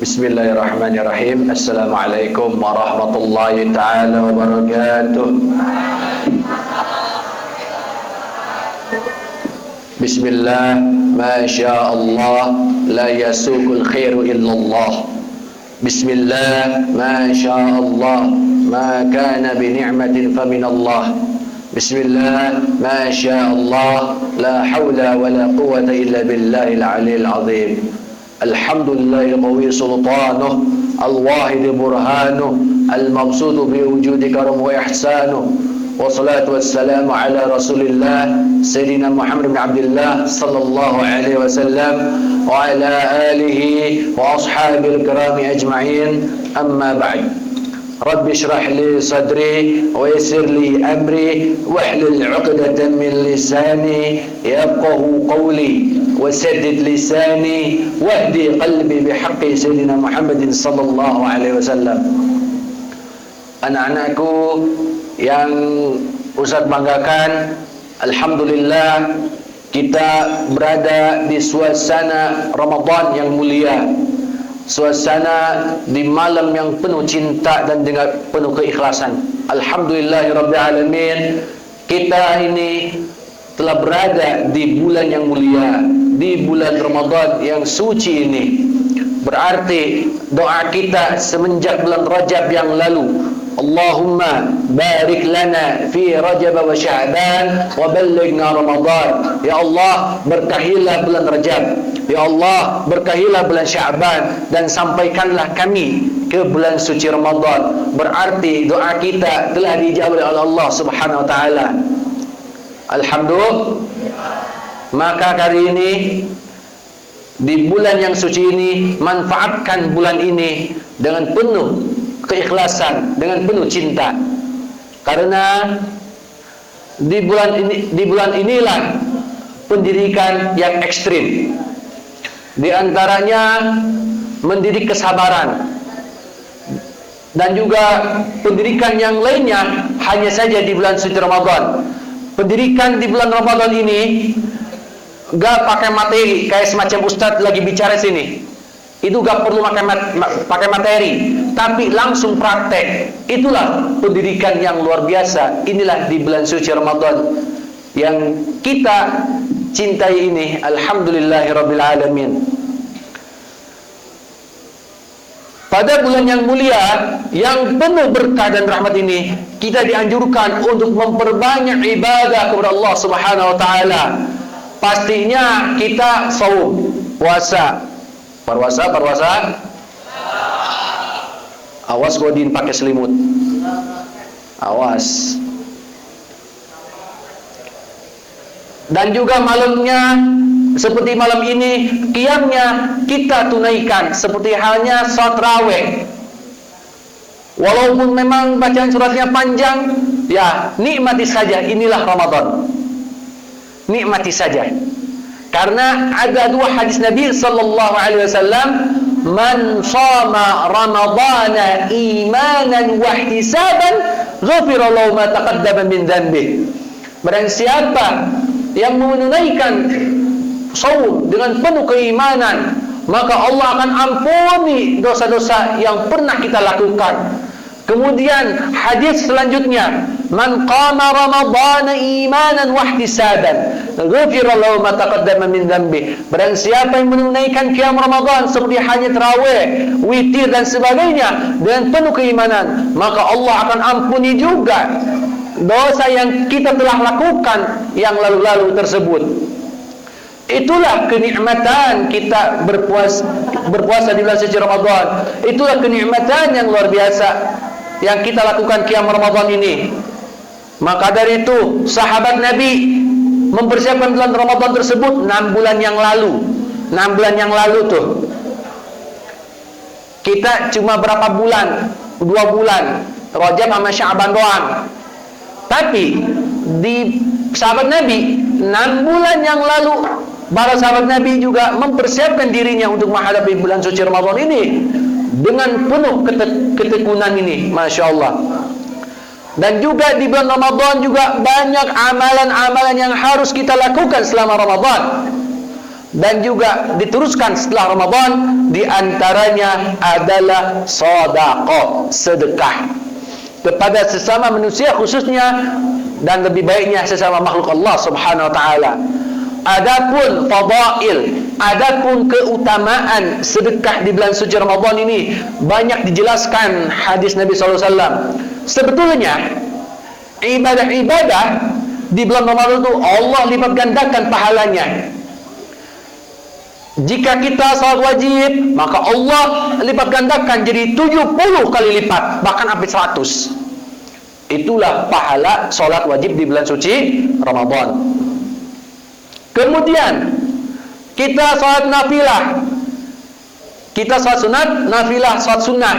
Bismillahirrahmanirrahim. Assalamualaikum warahmatullahi ta'ala wabarakatuh. Bismillah, masya Allah, la yasukul khairu illallah. Bismillah, masya Allah, ma kana bi ni'matin faminallah. Bismillah, masya Allah, la hawla wa la quwwata illa billahil aliyil azim. Alhamdulillahi qawi sultanuh, al-wahid burhanuh, al-mabsutu bi wujudi karam wa ihsanuh. Wassalatu wassalamu ala rasulillah Sayyidina Muhammad bin Abdullah sallallahu alaihi wasallam wa ala alihi wa ashabil kirami ajma'in. Amma ba'd. Rabbi shrah li sadri wa yassir li amri wahlul 'uqdatam min lisani yafqahu qawli wasaddid lisani wahdi qalbi bihaqqi Sayyidina Muhammadin sallallahu alaihi wasallam. Anak-anakku yang Ustaz banggakan, alhamdulillah kita berada di suasana Ramadan yang mulia, suasana di malam yang penuh cinta dan dengan penuh keikhlasan. Alhamdulillahirabbil alamin, kita ini telah berada di bulan yang mulia, di bulan Ramadan yang suci ini. Berarti doa kita semenjak bulan Rajab yang lalu, Allahumma barik lana fi Rajab wa Sya'ban wa ballighna Ramadan. Ya Allah, berkahilah bulan Rajab. Ya Allah, berkahilah bulan Sya'ban dan sampaikanlah kami ke bulan suci Ramadan. Berarti doa kita telah dijawab oleh Allah Subhanahu wa taala. Alhamdulillah. Maka kali ini di bulan yang suci ini, manfaatkan bulan ini dengan penuh keikhlasan, dengan penuh cinta. Karena di bulan inilah pendidikan yang ekstrim. Di antaranya mendidik kesabaran, dan juga pendidikan yang lainnya hanya saja di bulan suci Ramadan. Pendidikan di bulan Ramadan ini gak pakai materi kayak semacam Ustadz lagi bicara sini. Itu gak perlu pakai materi, tapi langsung praktek. Itulah pendidikan yang luar biasa. Inilah di bulan suci Ramadan yang kita cintai ini. Alhamdulillahirabbil alamin. Pada bulan yang mulia, yang penuh berkah dan rahmat ini, kita dianjurkan untuk memperbanyak ibadah kepada Allah Subhanahu wa taala. Pastinya kita saum, puasa. Perwasa. Awas Godin pakai selimut. Awas. Dan juga malamnya, seperti malam ini, qiyamnya kita tunaikan seperti halnya salat tarawih. Walaupun memang bacaan suratnya panjang, ya nikmati saja. Inilah Ramadan. Nikmati saja. Karena ada dua hadis Nabi sallallahu alaihi wasallam, man shama ramadhana imanan wa ihtisaban ghufira lahu ma taqaddama min dhanbi. Barang siapa yang menunaikan saum dengan penuh keimanan, maka Allah akan ampuni dosa-dosa yang pernah kita lakukan. Kemudian hadis selanjutnya, man qama ramadhana imanan wa ihtisaban ghufira lahu ma taqaddama min dhanbi. Barang siapa yang menunaikan qiyam Ramadan seperti hanya tarawih, witir dan sebagainya dengan penuh keimanan, maka Allah akan ampuni juga dosa yang kita telah lakukan yang lalu-lalu tersebut. Itulah kenikmatan kita berpuasa di bulan suci Ramadan. Itulah kenikmatan yang luar biasa yang kita lakukan qiyam Ramadan ini. Maka dari itu sahabat Nabi mempersiapkan bulan Ramadan tersebut 6 bulan yang lalu. 6 bulan yang lalu tuh. Kita cuma berapa bulan? 2 bulan. Rajab sama Sya'ban doang. Tapi di sahabat Nabi 6 bulan yang lalu, para sahabat Nabi juga mempersiapkan dirinya untuk menghadapi bulan suci Ramadan ini dengan penuh ketekunan ini, Masya Allah. Dan juga di bulan Ramadan juga banyak amalan-amalan yang harus kita lakukan selama Ramadan. dan juga diteruskan setelah Ramadan, di antaranya adalah sedekah, sedekah kepada sesama manusia khususnya, dan lebih baiknya sesama makhluk Allah Subhanahu wa taala. Adapun fadail, adapun keutamaan sedekah di bulan suci Ramadan ini banyak dijelaskan hadis Nabi sallallahu alaihi wasallam. Sebetulnya ibadah-ibadah di bulan Ramadan itu Allah lipat gandakan pahalanya. Jika kita salat wajib, maka Allah lipat gandakan jadi 70 kali lipat, bahkan sampai 100. Itulah pahala salat wajib di bulan suci Ramadan. Kemudian kita salat nafilah, kita salat sunat, nafilah salat sunat,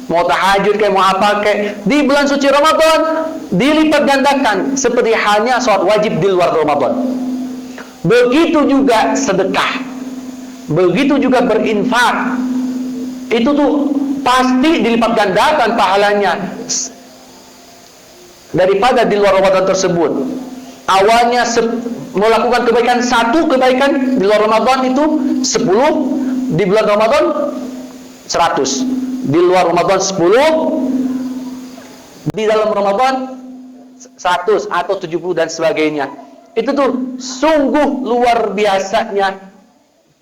mau tahajud kayak mau apa kayak, di bulan suci Ramadan dilipat gandakan seperti halnya salat wajib di luar Ramadan. Begitu juga sedekah, begitu juga berinfak, itu tuh pasti dilipat gandakan pahalanya daripada di luar Ramadan tersebut. Awalnya melakukan kebaikan, satu kebaikan di luar Ramadan itu 10, di bulan Ramadan 100, di luar Ramadan 10, di dalam Ramadan 100 atau 70 dan sebagainya. Itu tuh sungguh luar biasanya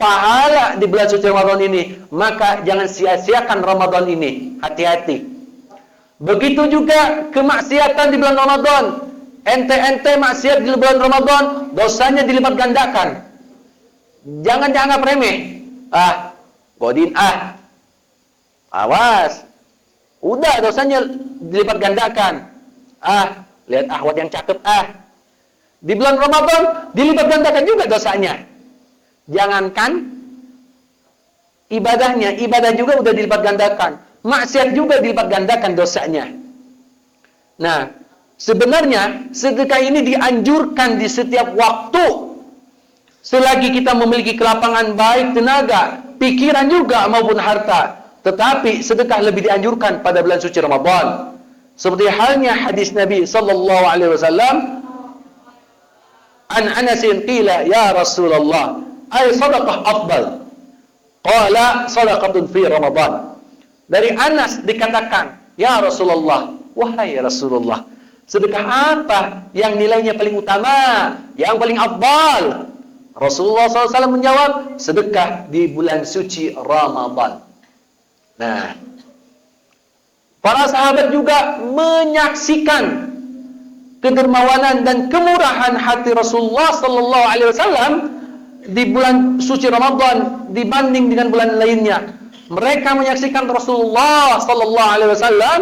pahala di bulan suci Ramadan ini. Maka jangan sia-siakan Ramadan ini, hati-hati. Begitu juga kemaksiatan di bulan Ramadan. Ente-ente maksiat di bulan Ramadan, dosanya dilipat gandakan. Jangan dianggap remeh. Godin awas, udah dosanya dilipat gandakan. Lihat ahwat yang cakep. Di bulan Ramadan dilipat gandakan juga dosanya. Jangankan ibadahnya, ibadah juga udah dilipat gandakan, maksiat juga dilipat gandakan dosanya. Nah, sebenarnya sedekah ini dianjurkan di setiap waktu, selagi kita memiliki kelapangan baik tenaga, pikiran juga maupun harta. Tetapi sedekah lebih dianjurkan pada bulan suci Ramadan. Seperti halnya hadis Nabi sallallahu alaihi wasallam, an Anasin qila ya Rasulullah, ay sadaqah afdal. Qala sadaqatun fi Ramadan. Dari Anas dikatakan, ya Rasulullah, wahai Rasulullah, sedekah apa yang nilainya paling utama, yang paling afdal? Rasulullah SAW menjawab, sedekah di bulan suci Ramadan. Nah, para sahabat juga menyaksikan kedermawanan dan kemurahan hati Rasulullah sallallahu alaihi wasallam di bulan suci Ramadan dibanding dengan bulan lainnya. Mereka menyaksikan Rasulullah sallallahu alaihi wasallam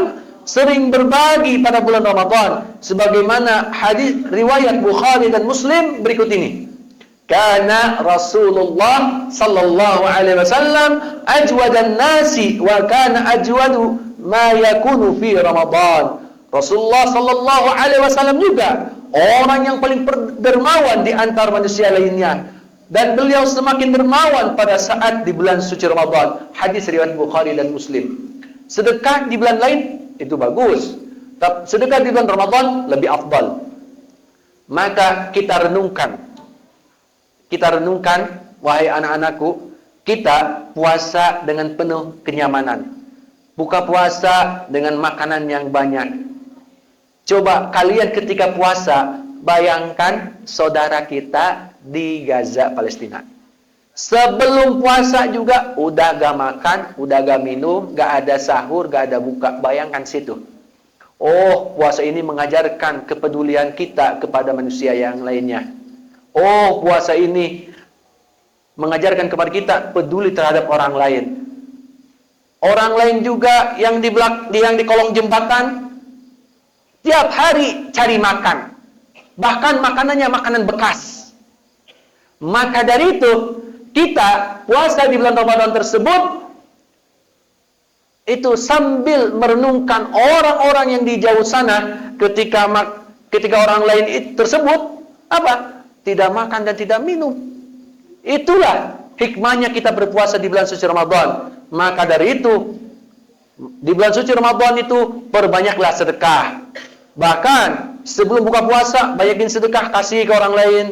sering berbagi pada bulan Ramadan, sebagaimana hadis riwayat Bukhari dan Muslim berikut ini. Kana Rasulullah sallallahu alaihi wasallam ajwadan nasi wa kana ajwadu ma yakunu fi Ramadan. Rasulullah sallallahu alaihi wasallam juga orang yang paling dermawan di antara manusia lainnya, dan beliau semakin dermawan pada saat di bulan suci Ramadan. Hadis riwayat Bukhari dan Muslim. Sedekah di bulan lain itu bagus, tapi sedekah di bulan Ramadan lebih afdal. Maka kita renungkan, wahai anak-anakku, kita puasa dengan penuh kenyamanan. Buka puasa dengan makanan yang banyak. Coba kalian ketika puasa, bayangkan saudara kita di Gaza, Palestina. Sebelum puasa juga udah gak makan, udah gak minum, gak ada sahur, gak ada buka. Bayangkan situ. Oh, puasa ini mengajarkan kepedulian kita kepada manusia yang lainnya. Oh, puasa ini mengajarkan kepada kita peduli terhadap orang lain. Orang lain juga yang di kolong jembatan tiap hari cari makan. Bahkan makanannya makanan bekas. Maka dari itu, kita puasa di bulan Ramadan tersebut itu sambil merenungkan orang-orang yang di jauh sana ketika orang lain tersebut tidak makan dan tidak minum. Itulah hikmahnya kita berpuasa di bulan suci Ramadan. Maka dari itu, di bulan suci Ramadan itu perbanyaklah sedekah. Bahkan sebelum buka puasa, banyakin sedekah, kasih ke orang lain.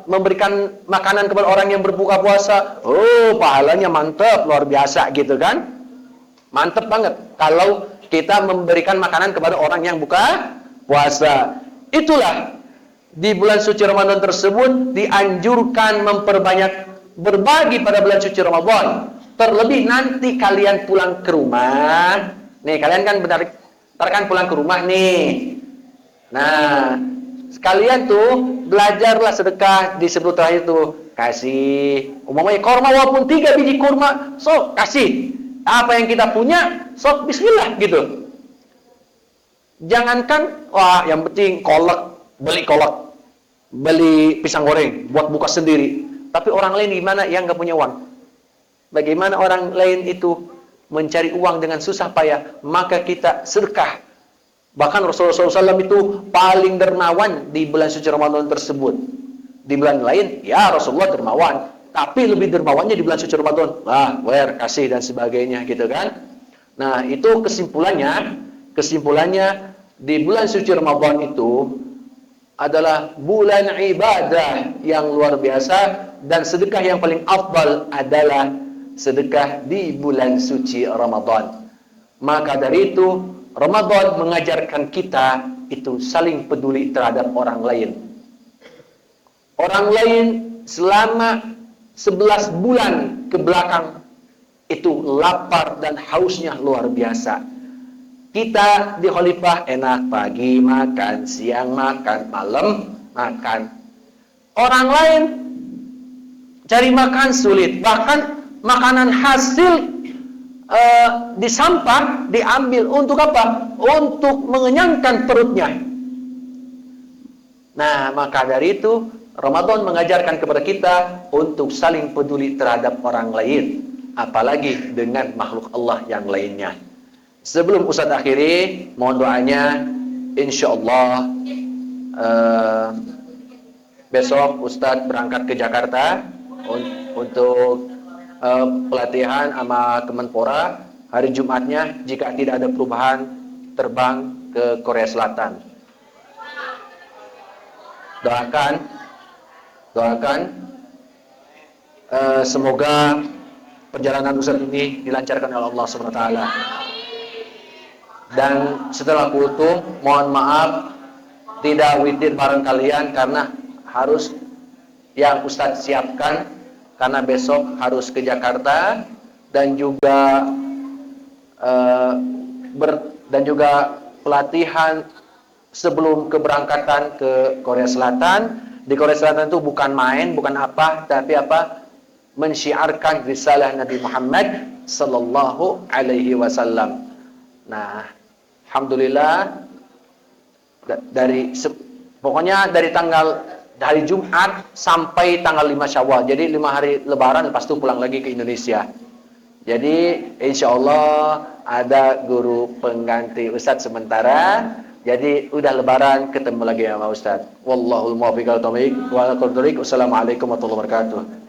memberikan makanan kepada orang yang berbuka puasa, oh pahalanya mantap, luar biasa gitu kan. Mantap banget kalau kita memberikan makanan kepada orang yang buka puasa. Itulah di bulan suci Ramadan tersebut dianjurkan memperbanyak berbagi pada bulan suci Ramadan. Terlebih nanti kalian pulang ke rumah. Nih kalian kan bentar kan pulang ke rumah nih. Nah, sekalian tuh belajarlah sedekah di sebelum terakhir tuh. Kasih umumnya kurma walaupun 3 biji kurma, sok kasih. Apa yang kita punya, sok bismillah gitu. Jangankan wah yang penting kolak, beli pisang goreng buat buka sendiri. Tapi orang lain gimana yang nggak punya uang? Bagaimana orang lain itu mencari uang dengan susah payah? Maka kita sedekah. Bahkan Rasulullah SAW itu paling dermawan di bulan suci Ramadan tersebut. Di bulan lain, ya Rasulullah dermawan. Tapi lebih dermawannya di bulan suci Ramadan. Kasih dan sebagainya gitu kan. Nah itu kesimpulannya di bulan suci Ramadan itu adalah bulan ibadah yang luar biasa. Dan sedekah yang paling afdal adalah sedekah di bulan suci Ramadan. Maka dari itu Ramadan mengajarkan kita itu saling peduli terhadap orang lain. Orang lain selama 11 bulan ke belakang itu lapar dan hausnya luar biasa. Kita di Khalifah enak pagi makan, siang makan, malam makan. Orang lain cari makan sulit. Bahkan makanan hasil di sampah diambil untuk apa? Untuk mengenyangkan perutnya. Nah, maka dari itu Ramadan mengajarkan kepada kita untuk saling peduli terhadap orang lain, apalagi dengan makhluk Allah yang lainnya. Sebelum Ustaz akhiri, mohon doanya, insyaallah besok Ustaz berangkat ke Jakarta untuk pelatihan sama Kemenpora. Hari Jumatnya jika tidak ada perubahan terbang ke Korea Selatan. Doakan semoga perjalanan Ustaz ini dilancarkan oleh Allah SWT. Dan setelah kultum, mohon maaf tidak witir bareng kalian karena harus yang Ustaz siapkan. Karena besok harus ke Jakarta dan juga pelatihan sebelum keberangkatan ke Korea Selatan. Di Korea Selatan itu bukan main, bukan apa, tapi apa? Mensyiarkan risalah Nabi Muhammad sallallahu alaihi wasallam. Nah, alhamdulillah pokoknya dari hari Jumat sampai tanggal 5 Syawal. Jadi 5 hari lebaran, lepas itu pulang lagi ke Indonesia. Jadi insya Allah ada guru pengganti Ustadz sementara. Jadi udah lebaran ketemu lagi sama Ustadz. Wallahul muwaffiq wal taufiq. Wassalamualaikum warahmatullahi wabarakatuh.